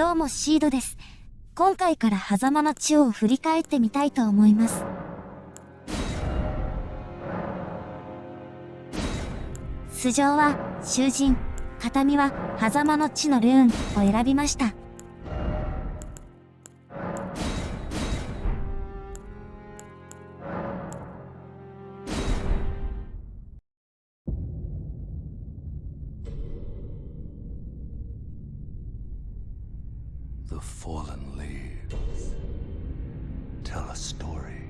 どうもシードです。今回から狭間の地を振り返ってみたいと思います。素性は囚人、形見は狭間の地のルーンを選びました。The fallen leaves tell a story.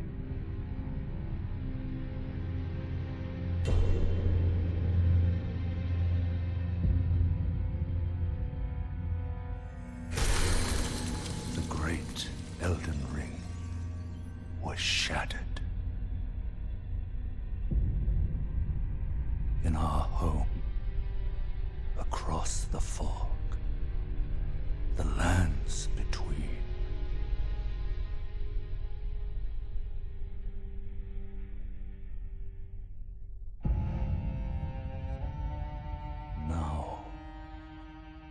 The great Elden Ring was shattered. In our home, across the fog, the lands between. Now,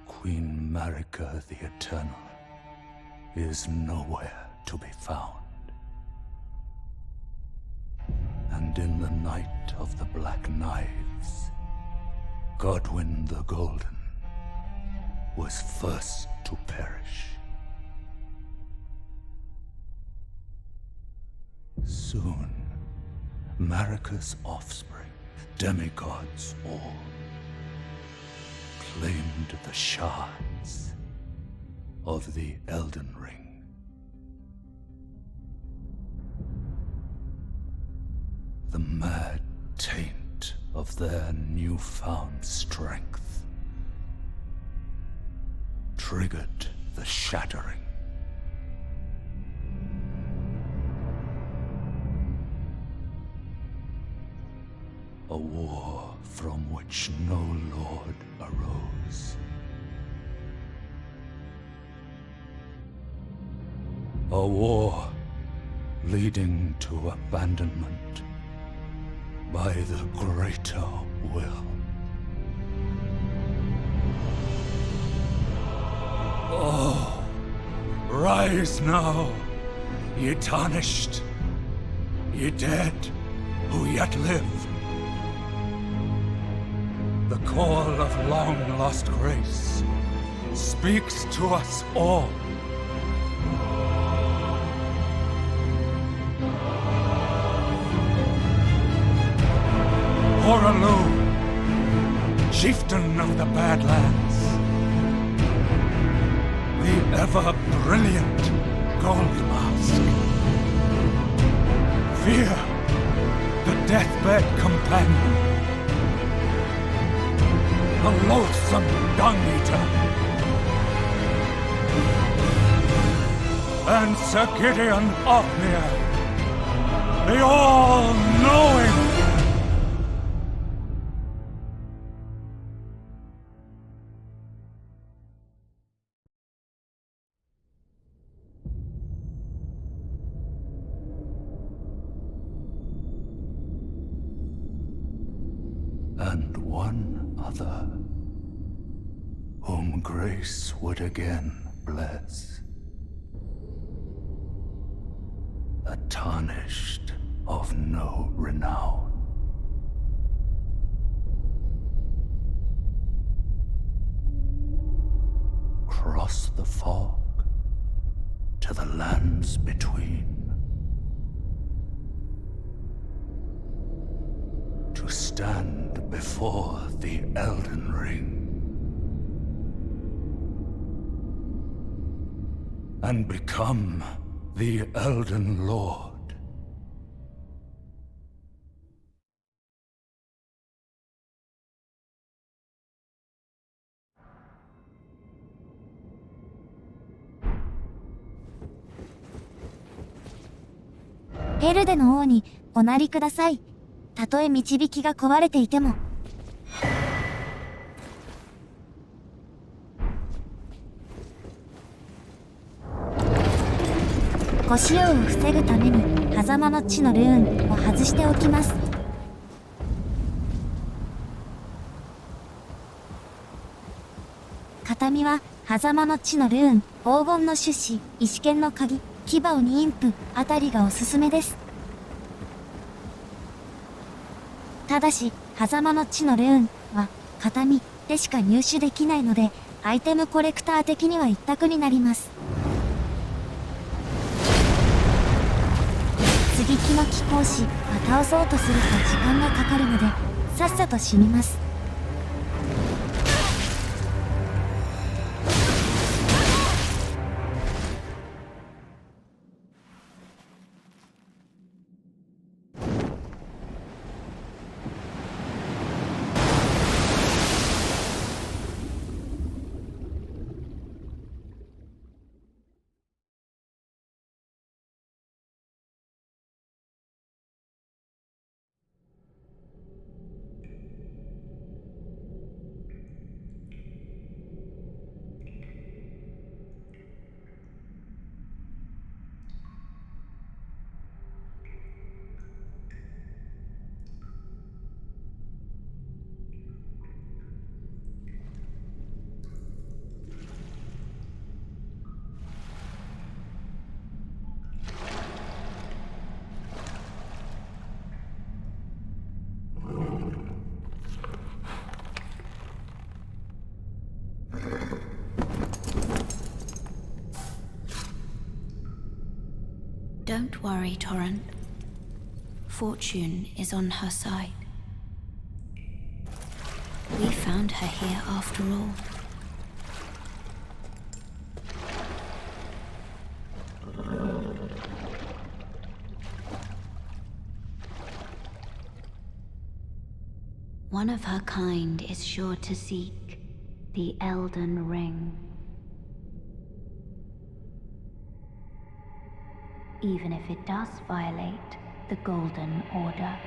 Queen Marika the Eternal is nowhere to be found. And in the night of the Black Knives, Godwyn the Golden was first to perish. Soon, Marika's offspring, demigods all, claimed the shards of the Elden Ring. The mad taint of their newfound strength triggered the shattering. A war from which no lord arose. A war leading to abandonment by the greater will. Oh, rise now, ye tarnished, ye dead who yet live. The call of long-lost grace speaks to us all. Horalu, chieftain of the Badlands, the ever-brilliant Gold Mask. Fear, the deathbed companion, the loathsome dung-eater, and Sir Gideon Ofnir, the all-knowing. And one other, whom grace would again bless, a tarnished of no renown. Cross the fog to the lands between, to stand before the Elden Ring and become the Elden Lord.エルデの王におなりください。たとえ導きが壊れていても。ご使用を防ぐために狭間の地のルーンを外しておきます。形見は狭間の地のルーン、黄金の種子、石剣の鍵、牙鬼インプあたりがおすすめです。ただし、狭間の地のルーンは、形見でしか入手できないので、アイテムコレクター的には一択になります。接ぎ木の貴公子は倒そうとすると時間がかかるので、さっさと死にます。Don't worry, Torrent. Fortune is on her side. We found her here after all. One of her kind is sure to seek the Elden Ring. Even if it does violate the Golden Order.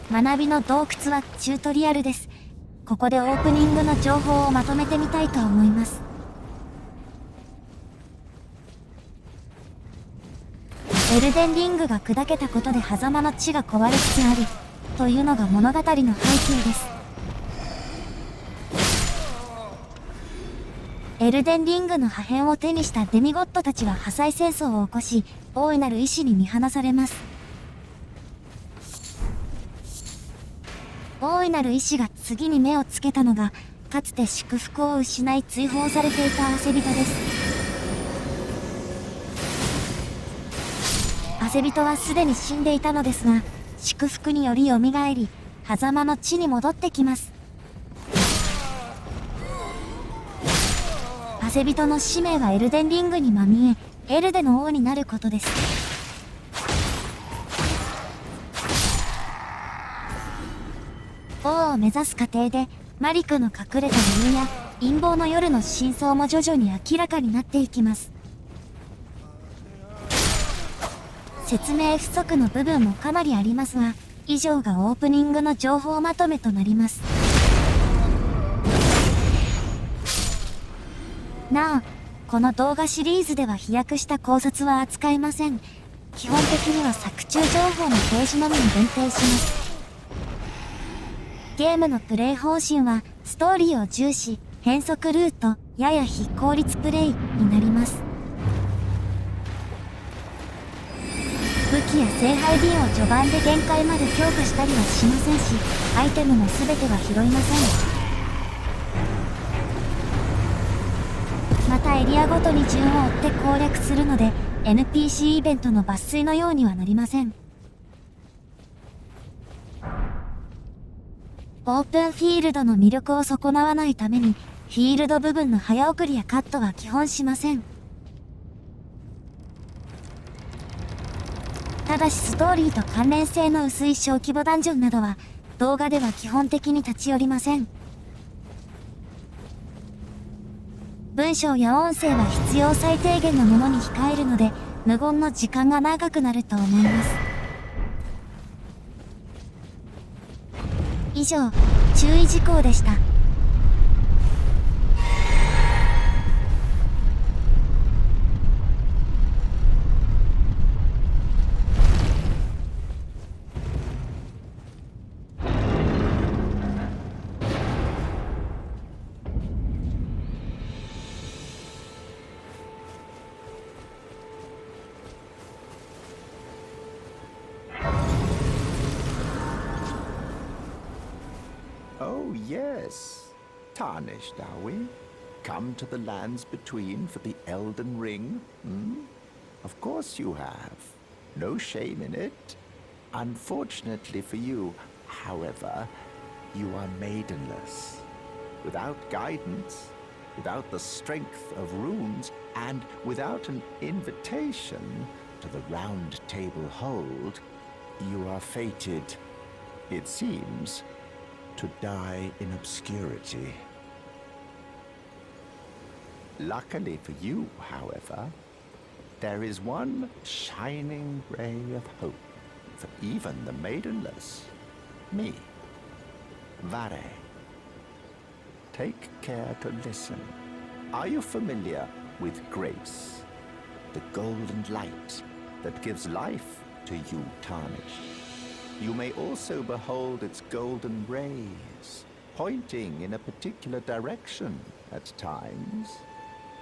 学びの洞窟はチュートリアルです。ここでオープニングの情報をまとめてみたいと思います。エルデンリングが砕けたことで狭間の地が壊れつつあり、というのが物語の背景です。エルデンリングの破片を手にしたデミゴッドたちは破砕戦争を起こし、大いなる意志に見放されます。大いなる意志が次に目をつけたのが、かつて祝福を失い追放されていた汗人です。汗人はすでに死んでいたのですが、祝福により蘇り、狭間の地に戻ってきます。汗人の使命はエルデンリングにまみえ、エルデの王になることです。王を目指す過程で、マリクの隠れた理由や陰謀の夜の真相も徐々に明らかになっていきます。説明不足の部分もかなりありますが、以上がオープニングの情報まとめとなります。なお、この動画シリーズでは飛躍した考察は扱いません。基本的には作中情報の提示のみに限定します。ゲームのプレイ方針は、ストーリーを重視、変則ルート、やや非効率プレイになります。武器器や聖杯瓶を序盤で限界まで強化したりはしませんし、アイテムも全ては拾いません。またエリアごとに順を追って攻略するので NPC イベントの抜粋のようにはなりません。オープンフィールドの魅力を損なわないためにフィールド部分の早送りやカットは基本しません。ただしストーリーと関連性の薄い小規模ダンジョンなどは動画では基本的に立ち寄りません。文章や音声は必要最低限のものに控えるので無言の時間が長くなると思います。以上、注意事項でした。Oh, yes. Tarnished, are we? Come to the lands between for the Elden Ring? Of course you have. No shame in it. Unfortunately for you, however, you are maidenless. Without guidance, without the strength of runes, and without an invitation to the Round Table Hold, you are fated, it seems, to die in obscurity. Luckily for you, however, there is one shining ray of hope for even the maidenless. Me, Vare. Take care to listen. Are you familiar with grace? The golden light that gives life to you, Tarnished. You may also behold its golden rays, pointing in a particular direction at times.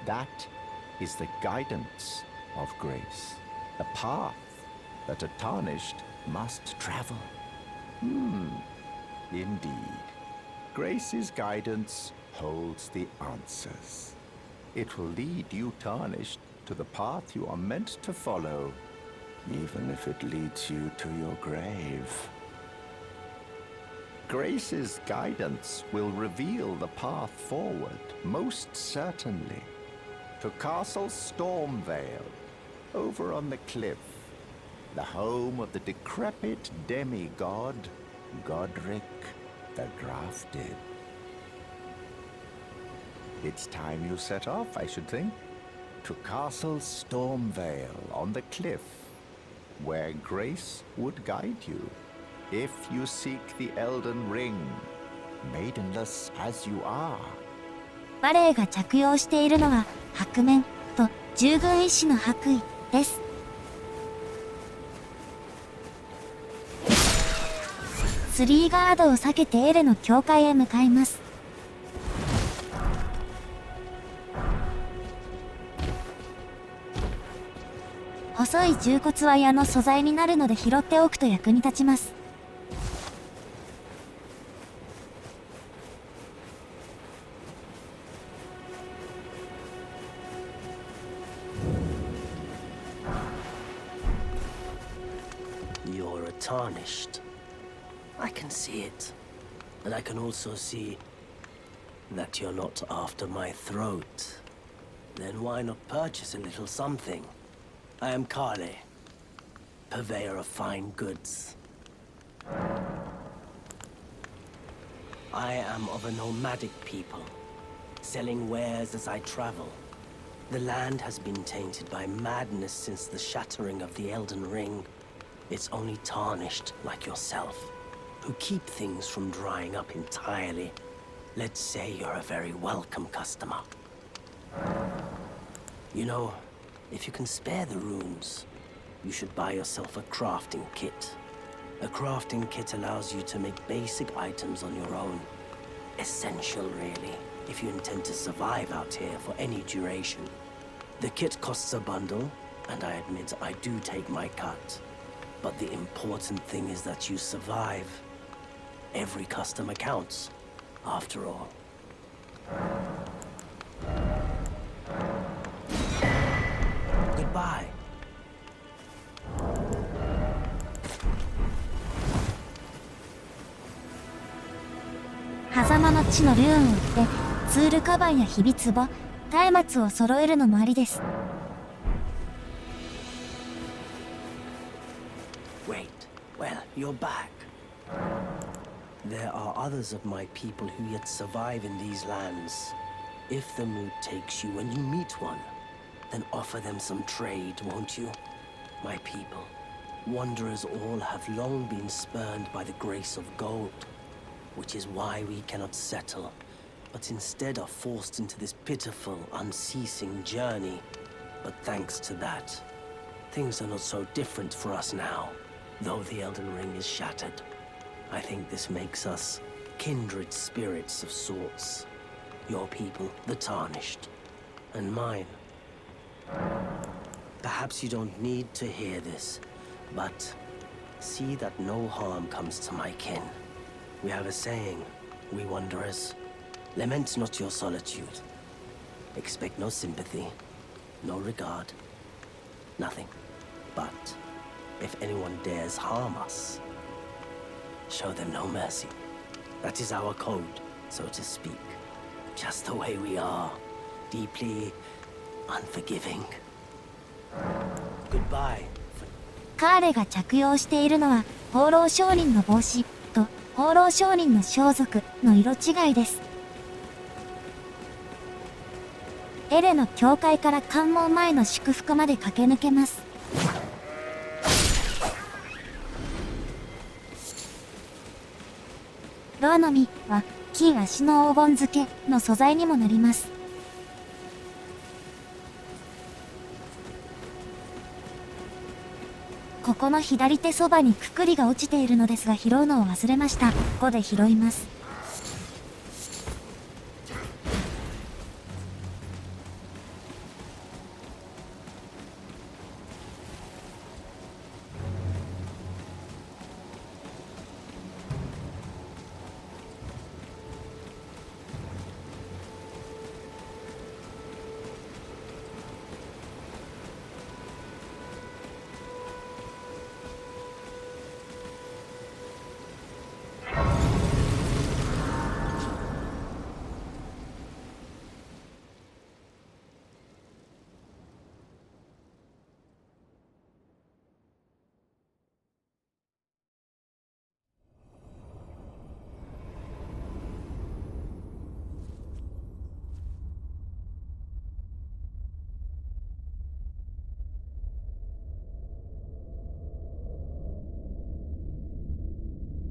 That is the guidance of grace, the path that a Tarnished must travel. Indeed. Grace's guidance holds the answers. It will lead you, Tarnished, to the path you are meant to follow, even if it leads you to your grave. Grace's guidance will reveal the path forward, most certainly, to Castle Stormvale, over on the cliff, the home of the decrepit demigod, Godric the Grafted. It's time you set off, I should think, to Castle Stormvale on the cliff, where Grace would guide you, if you seek the Elden Ring, maidenless as you are. バレエが着用しているのは白面と従軍医師の白衣です。スリーガードを避けてエレの教会へ向かいます。細い銃骨は矢の素材になるので拾っておくと役に立ちます。You're tarnished. I can see it. And I can also see that you're not after my throat. Then why not purchase a little something? I am Kale, purveyor of fine goods. I am of a nomadic people, selling wares as I travel. The land has been tainted by madness since the shattering of the Elden Ring. It's only tarnished like yourself, who keep things from drying up entirely. Let's say you're a very welcome customer. You know, if you can spare the runes, you should buy yourself a crafting kit. A crafting kit allows you to make basic items on your own. Essential, really, if you intend to survive out here for any duration. The kit costs a bundle, and I admit I do take my cut. But the important thing is that you survive. Every customer counts, after all. Goodbye. 狭間の地のルーンを売ってツールカバンや秘密壺、松明を揃えるのもありです。Wait, well, you're back. There are others of my people who yet survive in these lands. If the mood takes you when you meet one, then offer them some trade, won't you? My people, wanderers all have long been spurned by the grace of gold, which is why we cannot settle, but instead are forced into this pitiful, unceasing journey. But thanks to that, things are not so different for us now, though the Elden Ring is shattered. I think this makes us kindred spirits of sorts. Your people, the Tarnished, and mine. Perhaps you don't need to hear this, but see that no harm comes to my kin. We have a saying, we wanderers, lament not your solitude. Expect no sympathy, no regard, nothing. But if anyone dares harm us, show them no mercy. That is our code, so to speak. Just the way we are, deeply unforgiving. Goodbye. カーレが着用しているのは放浪商人の帽子と放浪商人の装束の色違いです。エレの教会から関門前の祝福まで駆け抜けます。ロアの実は金足の黄金漬けの素材にもなります。ここの左手そばにくくりが落ちているのですが拾うのを忘れました。ここで拾います。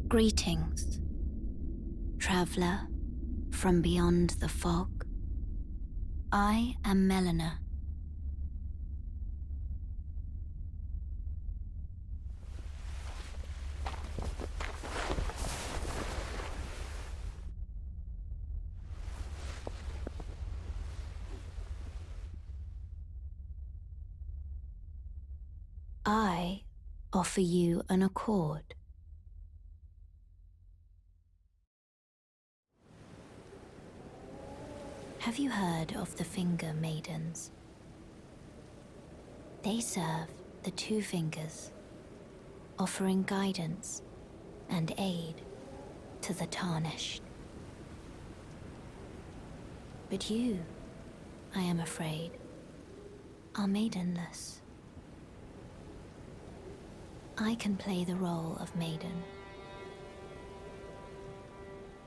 Greetings, traveler from beyond the fog. I am Melina. I offer you an accord. Have you heard of the Finger Maidens? They serve the two fingers, offering guidance and aid to the Tarnished. But you, I am afraid, are maidenless. I can play the role of maiden,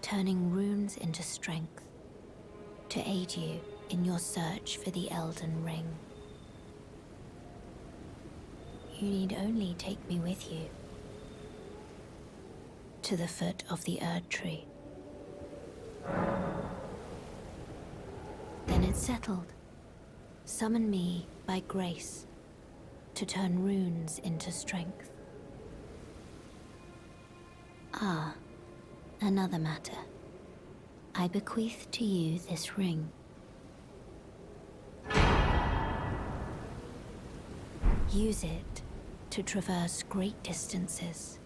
turning runes into strength to aid you in your search for the Elden Ring. You need only take me with you to the foot of the Erd Tree. Then it's settled. Summon me by grace to turn runes into strength. Ah, another matter. I bequeath to you this ring. Use it to traverse great distances.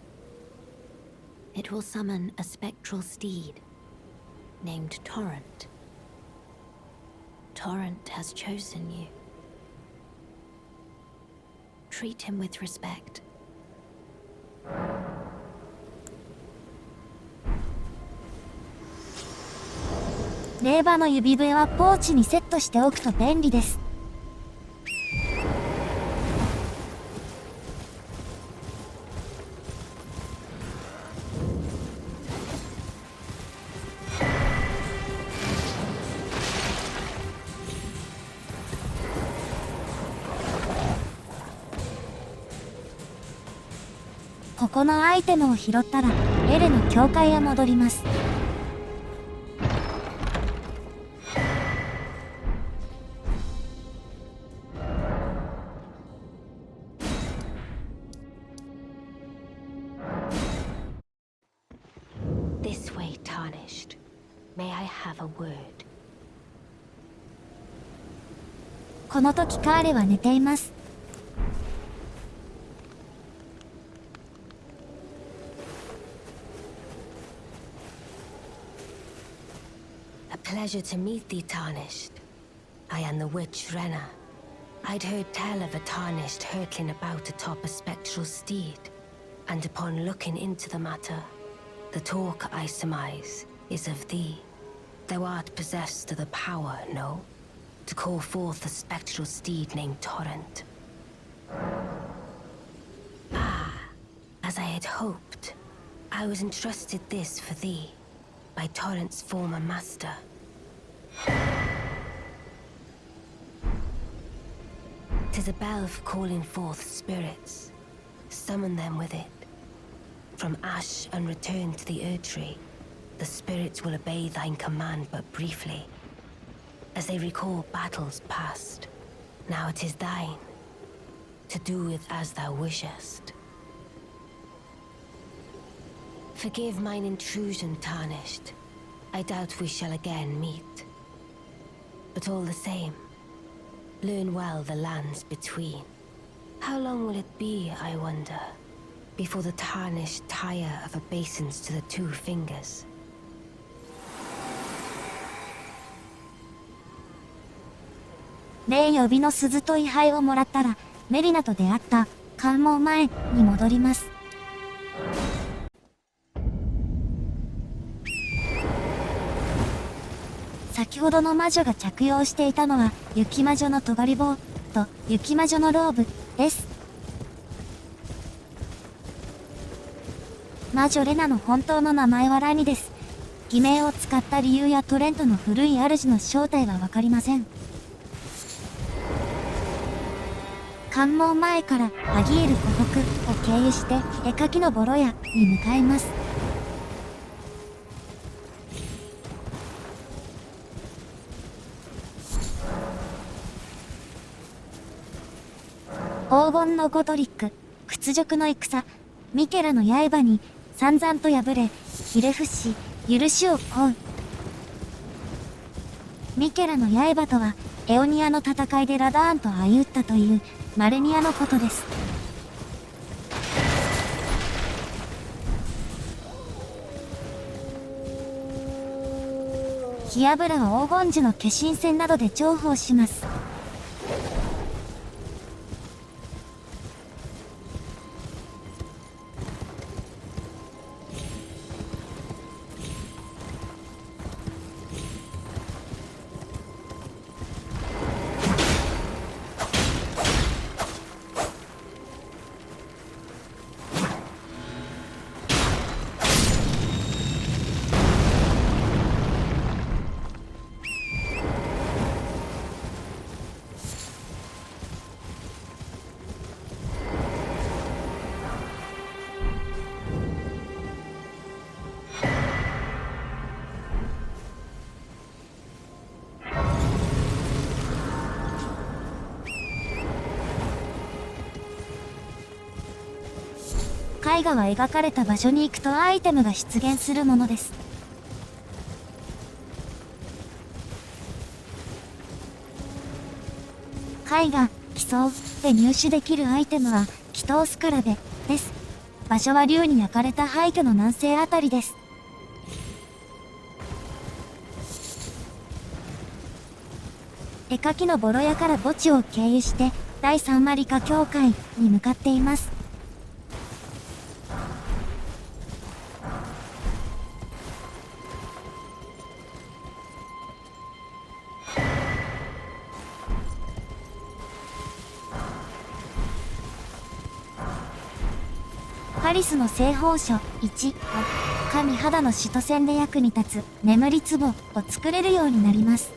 It will summon a spectral steed named Torrent. Torrent has chosen you. Treat him with respect. 令和の指笛はポーチにセットしておくと便利です。ここのアイテムを拾ったらエレの教会へ戻ります。This way, tarnished. May I have a word? この時カーレは寝ています。A pleasure to meet thee, tarnished. I am the witch Renna. I'd heard tell of a tarnished hurtling about atop a spectral steed, and upon looking into the matter, the talk, I surmise, is of thee. Thou art possessed of the power, no? To call forth a spectral steed named Torrent. Ah, as I had hoped, I was entrusted this for thee, by Torrent's former master. Tis a bell for calling forth spirits. Summon them with it. From ash and return to the Erdtree, the spirits will obey thine command but briefly, as they recall battles past. Now it is thine, to do with as thou wishest. Forgive mine intrusion, tarnished. I doubt we shall again meet. But all the same, learn well the lands between. How long will it be, I wonder, before the tarnished tire of obeisance to the two fingers? 例呼びの鈴と位牌をもらったら、メリナと出会った関門前に戻ります。先ほどの魔女が着用していたのは、雪魔女の尖り棒と雪魔女のローブです。魔女レナの本当の名前はラニです。偽名を使った理由やトレントの古い主の正体はわかりません。関門前からアギール湖北を経由して絵描きのボロ屋に向かいます。黄金のゴトリック、屈辱の戦、ミケラの刃に散々と敗れ、ひれ伏し、許しを請う。ミケラの刃とは、エオニアの戦いでラダーンと相打ったというマレニアのことです。火油は黄金樹の化身戦などで重宝します。絵画が描かれた場所に行くとアイテムが出現するものです。絵画、奇想で入手できるアイテムは祈通すからです。場所は竜に焼かれた廃墟の南西あたりです。絵描きのボロ屋から墓地を経由して第3マリカ教会に向かっています。パリスの製法書1は神肌の使徒戦で役に立つ眠り壺を作れるようになります。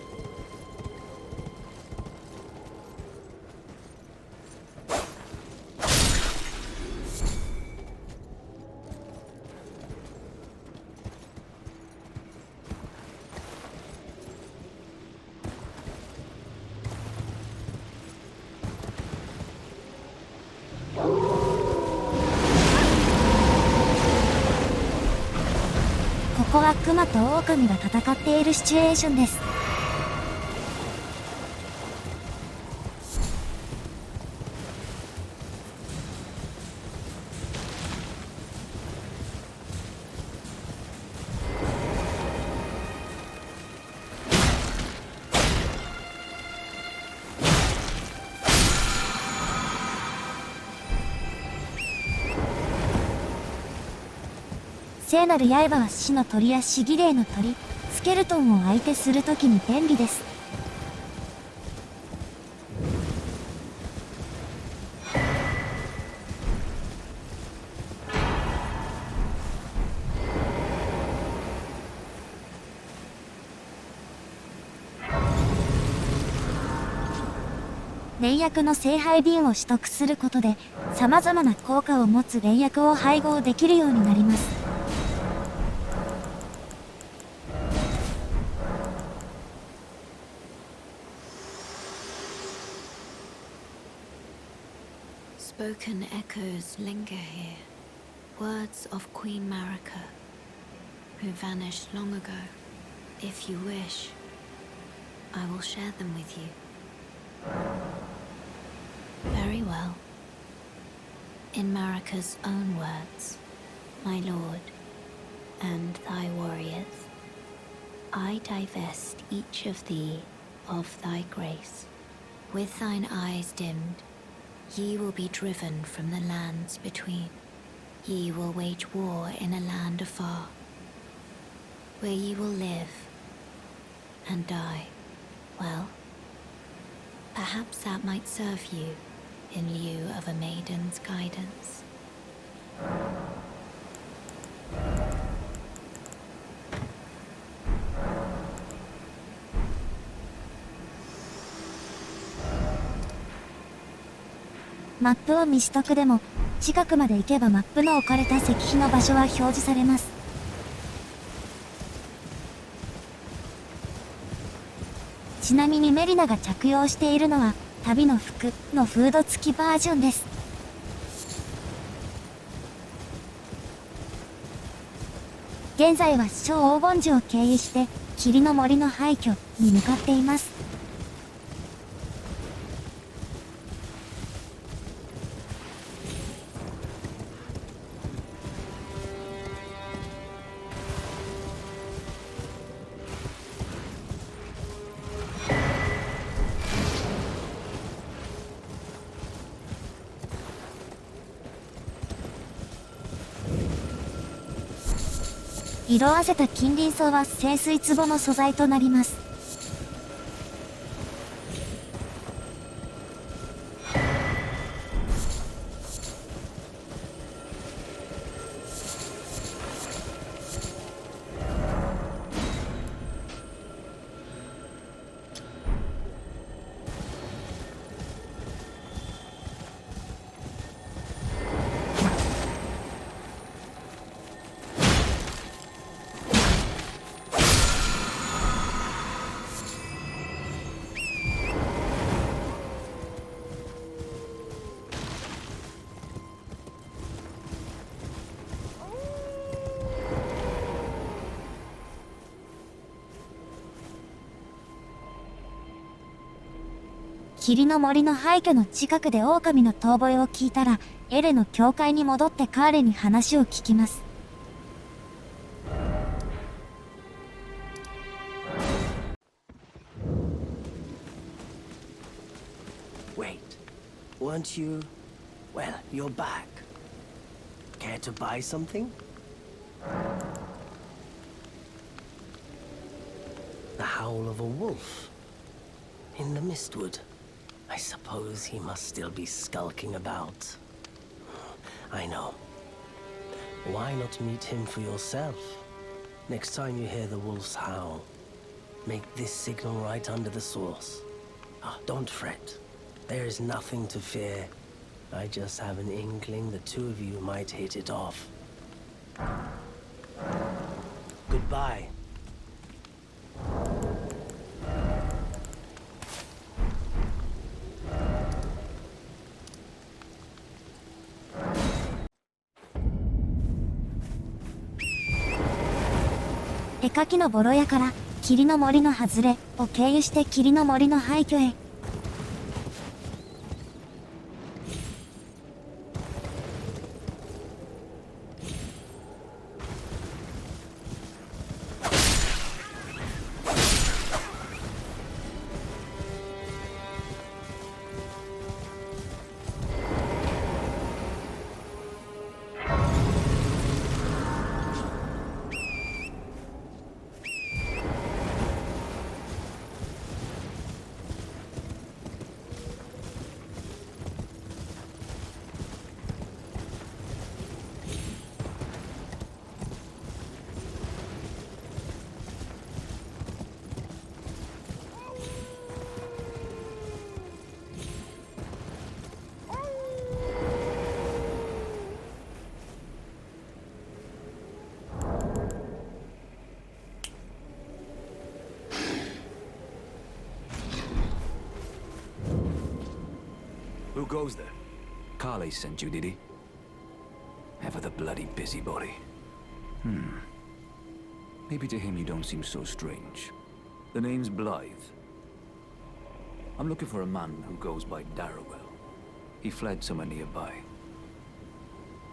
ここはクマとオオカミが戦っているシチュエーションです。聖なる刃は死の鳥や死儀霊の鳥、スケルトンを相手するときに便利です。霊薬の聖杯瓶を取得することで、様々な効果を持つ霊薬を配合できるようになります。Spoken echoes linger here, words of Queen Marika, who vanished long ago. If you wish, I will share them with you. Very well. In Marika's own words, my lord, and thy warriors, I divest each of thee of thy grace. With thine eyes dimmed, ye will be driven from the lands between. Ye will wage war in a land afar, where ye will live and die. Well, perhaps that might serve you in lieu of a maiden's guidance.マップを未取得でも、近くまで行けばマップの置かれた石碑の場所は表示されます。ちなみにメリナが着用しているのは、旅の服のフード付きバージョンです。現在は小黄金樹を経由して、霧の森の廃墟に向かっています。色あせた金鱗草は清水壺の素材となります。霧の森の廃墟の近くで狼の遠吠えを聞いたら、エレの教会に戻ってカーレに話を聞きます。Wait, weren't you... Well, you're back. Care to buy something? The howl of a wolf in the mistwood. I suppose he must still be skulking about. I know. Why not meet him for yourself? Next time you hear the wolf's howl, make this signal right under the source. Don't fret. There is nothing to fear. I just have an inkling the two of you might hit it off. Goodbye.「絵描きのボロ屋から霧の森の外れを経由して霧の森の廃墟へ。Who goes there? Carly sent you, did he? Ever the bloody busybody. Maybe to him you don't seem so strange. The name's Blythe. I'm looking for a man who goes by Darrowell. He fled somewhere nearby.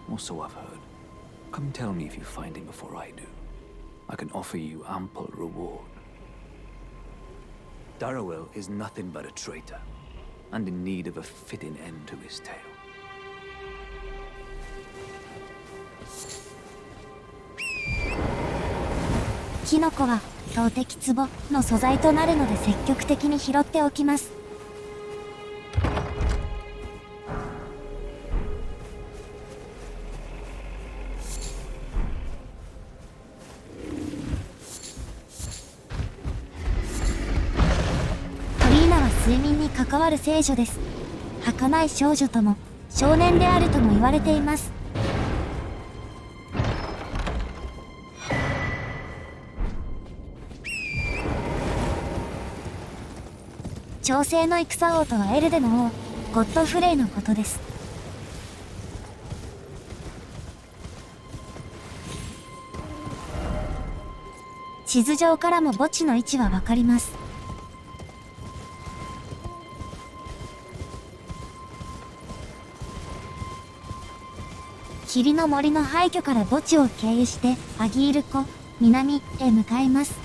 Or so I've heard. Come tell me if you find him before I do. I can offer you ample reward. Darrowell is nothing but a traitor, and in need of a fitting end to his tale. キノコは投擲壺の素材となるので積極的に拾っておきます。トリーナは睡眠に関わる聖女です。儚い少女とも少年であるとも言われています。長生の戦王とはエルデの王ゴッドフレイのことです。地図上からも墓地の位置はわかります。霧の森の廃墟から墓地を経由してアギール湖南へ向かいます。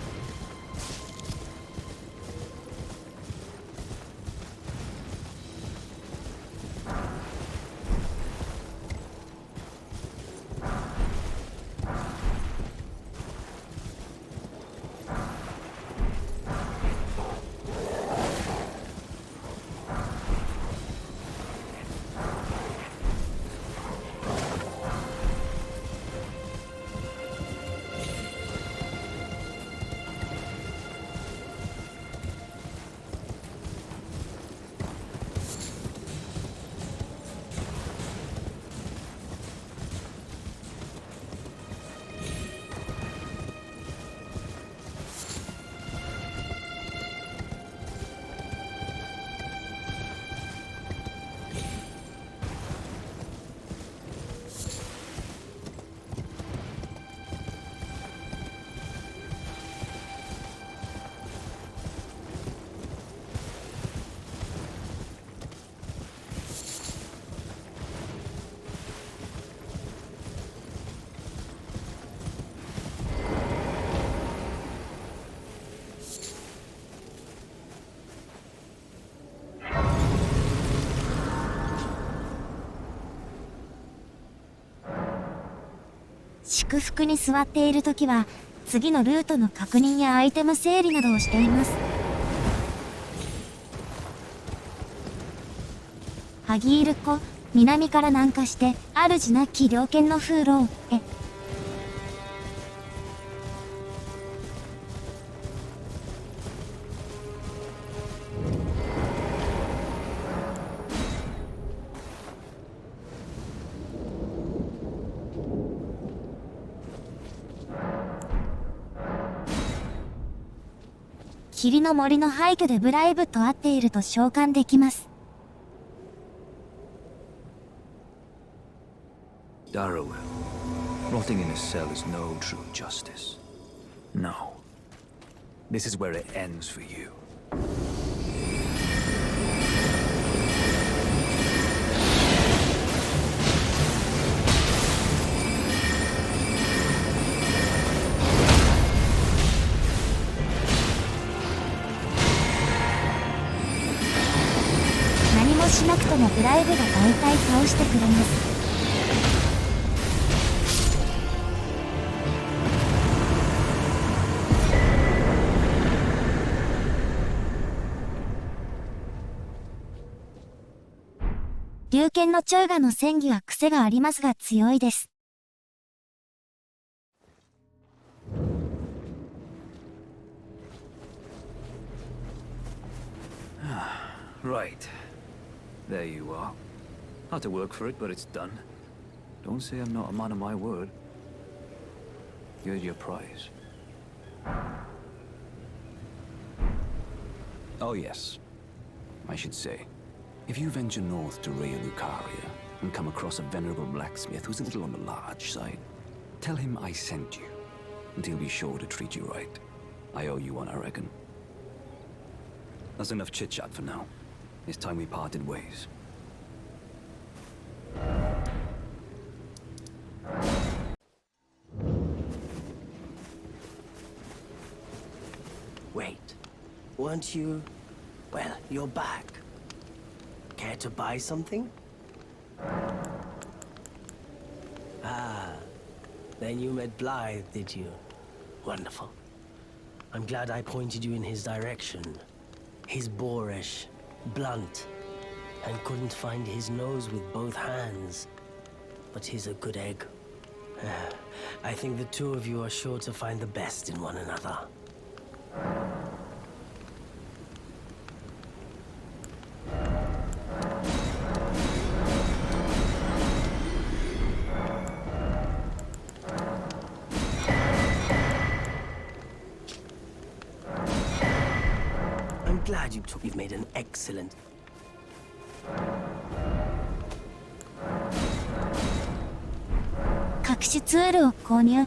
福々に座っているときは、次のルートの確認やアイテム整理などをしています。ハギール湖、南から南下して、主なき猟犬の風浪へ。霧の森の廃墟でブライブと会っていると召喚できます。Darrowell. Rotting in a cell is no true justice. No. This is where it ends for you.何もしなくてもブライブが大体倒してくれます。龍剣のチョウガの戦技は癖がありますが強いです。Right. There you are. Had to work for it, but it's done. Don't say I'm not a man of my word. Here's your prize. Oh yes. I should say, if you venture north to Raya Lucaria and come across a venerable blacksmith who's a little on the large side, tell him I sent you, and he'll be sure to treat you right. I owe you one, I reckon. That's enough chit-chat for now. It's time we parted ways. Wait, weren't you... Well, you're back. Care to buy something? Ah, then you met Blythe, did you? Wonderful. I'm glad I pointed you in his direction. He's boorish, blunt, and couldn't find his nose with both hands. But he's a good egg. I think the two of you are sure to find the best in one another. I'm glad you've made an excellent... 隠しツールを購入。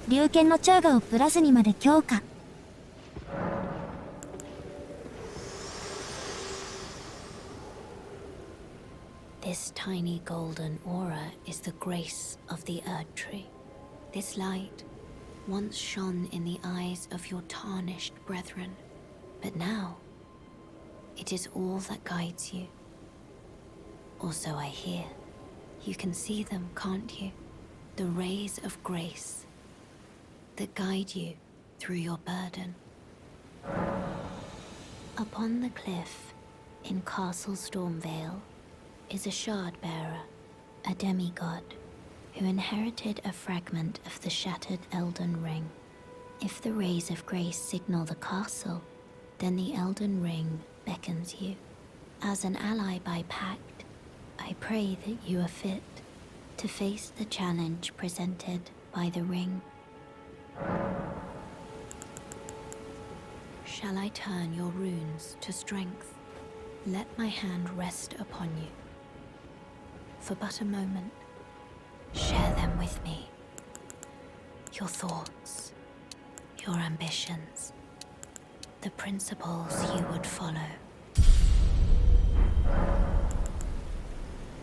龍剣のチョウガをプラスにまで強化。This tiny golden aura is the grace of the Erd Tree. This light once shone in the eyes of your tarnished brethren, but now it is all that guides you. Or so I hear. You can see them, can't you? The rays of grace that guide you through your burden. Upon the cliff in Castle Stormvale is a shard-bearer, a demigod, who inherited a fragment of the shattered Elden Ring. If the rays of grace signal the castle, then the Elden Ring beckons you. As an ally by pact, I pray that you are fit to face the challenge presented by the ring. Shall I turn your runes to strength? Let my hand rest upon you. For but a moment, share them with me. Your thoughts, your ambitions, the principles you would follow.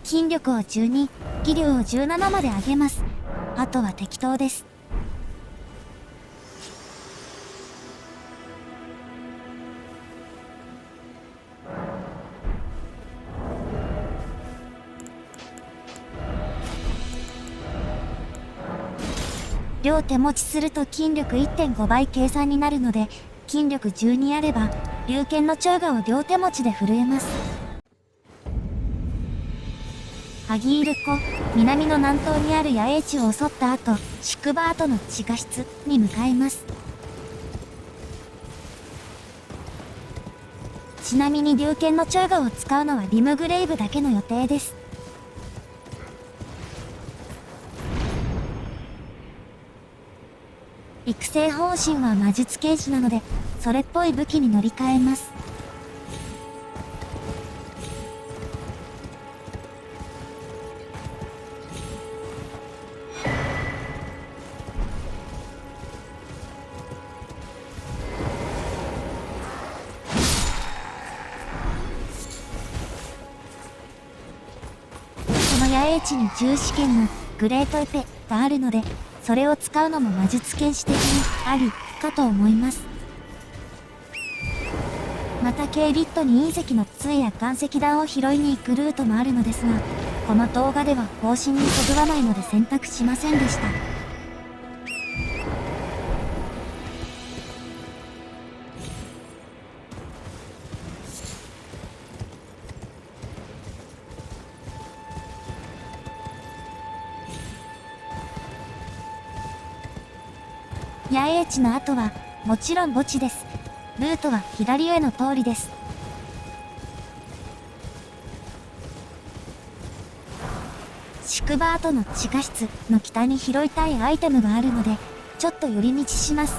筋力を12、技量を17まで上げます。あとは適当です。両手持ちすると筋力 1.5 倍計算になるので、筋力12あれば、龍剣の蝶牙を両手持ちで震えます。ハギール湖、南の南東にある野営地を襲った後、宿場跡の地下室に向かいます。ちなみに龍剣の蝶牙を使うのはリムグレイブだけの予定です。育成方針は魔術剣士なので、それっぽい武器に乗り換えます。この野営地に重視剣のグレートエペがあるので、それを使うのも魔術剣士的にありかと思います。また K ビットに隕石の杖や岩石弾を拾いに行くルートもあるのですが、この動画では方針にそぐわないので選択しませんでした。野営地の後はもちろん墓地です。ルートは左上の通りです。宿場跡の地下室の北に拾いたいアイテムがあるので、ちょっと寄り道します。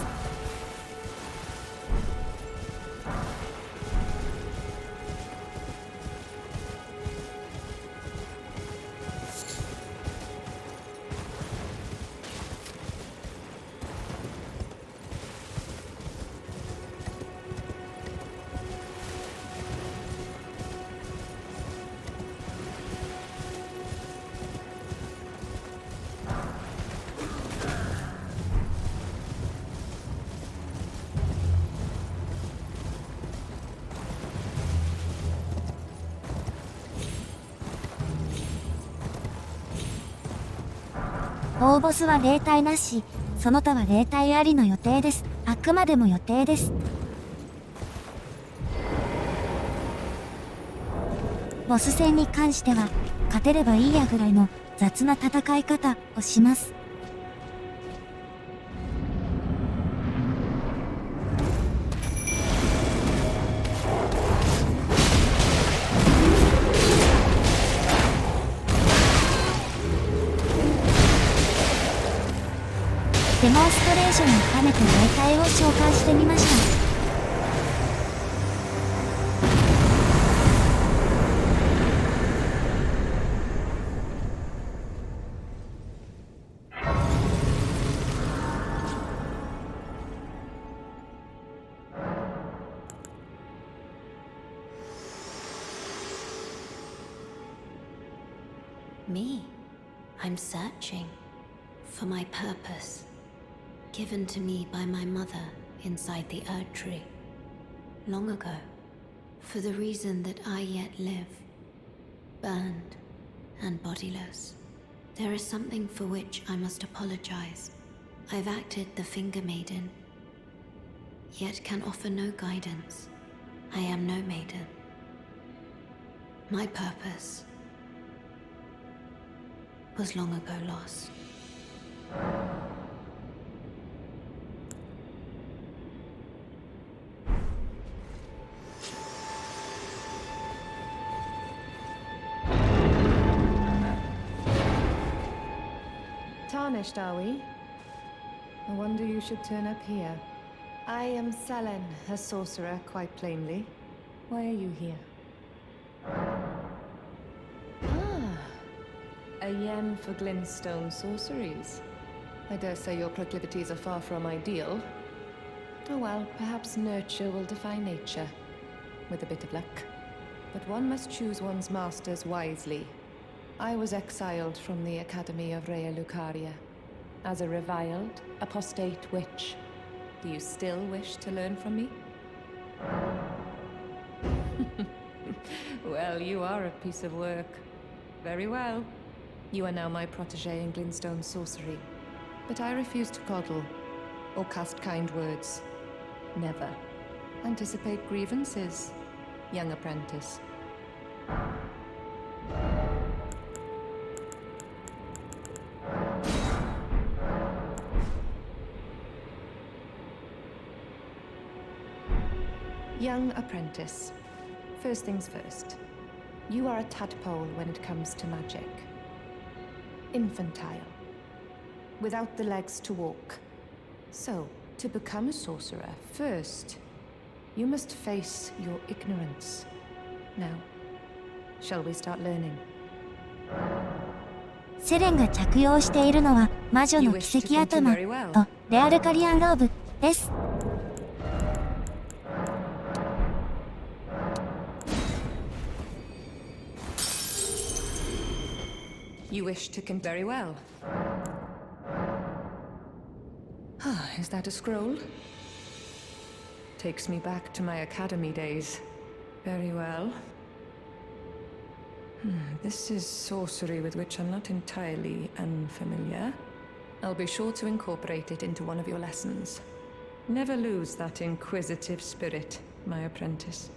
大ボスは霊体なし、その他は霊体ありの予定です。あくまでも予定です。ボス戦に関しては、勝てればいいやぐらいの雑な戦い方をします。デモンストレーションに兼ねて霊体を召喚してみました。Me? I'm searching for my purpose, given to me by my mother inside the Erd Tree, long ago, for the reason that I yet live, burned and bodiless. There is something for which I must apologize. I've acted the Finger Maiden, yet can offer no guidance. I am no maiden. My purpose was long ago lost. Tarnished, are we? I wonder you should turn up here. I am Selen, a sorcerer, quite plainly. Why are you here? A yen for glintstone sorceries. I dare say your proclivities are far from ideal. Oh well, perhaps nurture will defy nature, with a bit of luck. But one must choose one's masters wisely. I was exiled from the Academy of Rea Lucaria as a reviled, apostate witch. Do you still wish to learn from me? Well, you are a piece of work. Very well. You are now my protege in glintstone sorcery. But I refuse to coddle or cast kind words. Never. Anticipate grievances, young apprentice. Young apprentice. First things first. You are a tadpole when it comes to magic. Infantile. Without the legs to walk. So, to become a sorcerer, first, you must face your ignorance. Now, shall we start learning? セレンが着用しているのは魔女の奇跡頭とレアルカリアンローブです。You wish to con very well. Ah, is that a scroll? Takes me back to my academy days. Very well. This is sorcery with which I'm not entirely unfamiliar. I'll be sure to incorporate it into one of your lessons. Never lose that inquisitive spirit, my apprentice.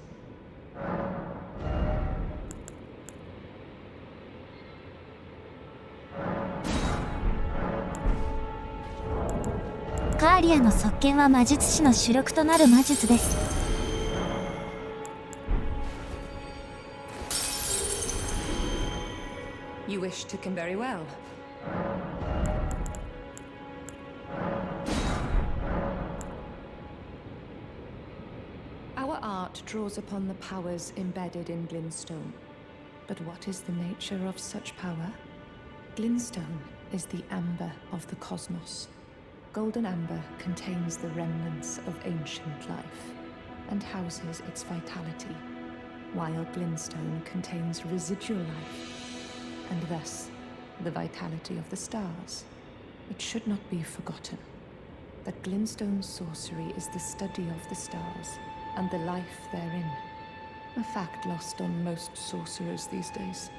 カーリアの側剣は魔術師の主力となる魔術です。You wish to con very well. Our art draws upon the powers embedded in Glintstone. But what is the nature of such power? Glintstone is the amber of the cosmos. Golden amber contains the remnants of ancient life and houses its vitality, while Glintstone contains residual life, and thus the vitality of the stars. It should not be forgotten that Glintstone's sorcery is the study of the stars and the life therein, a fact lost on most sorcerers these days.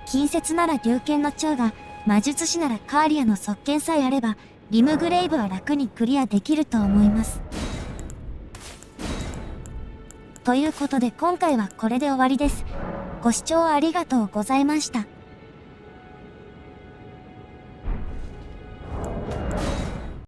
近接なら龍剣の長が、魔術師ならカーリアの側剣さえあれば、リムグレイブは楽にクリアできると思います。ということで今回はこれで終わりです。ご視聴ありがとうございました。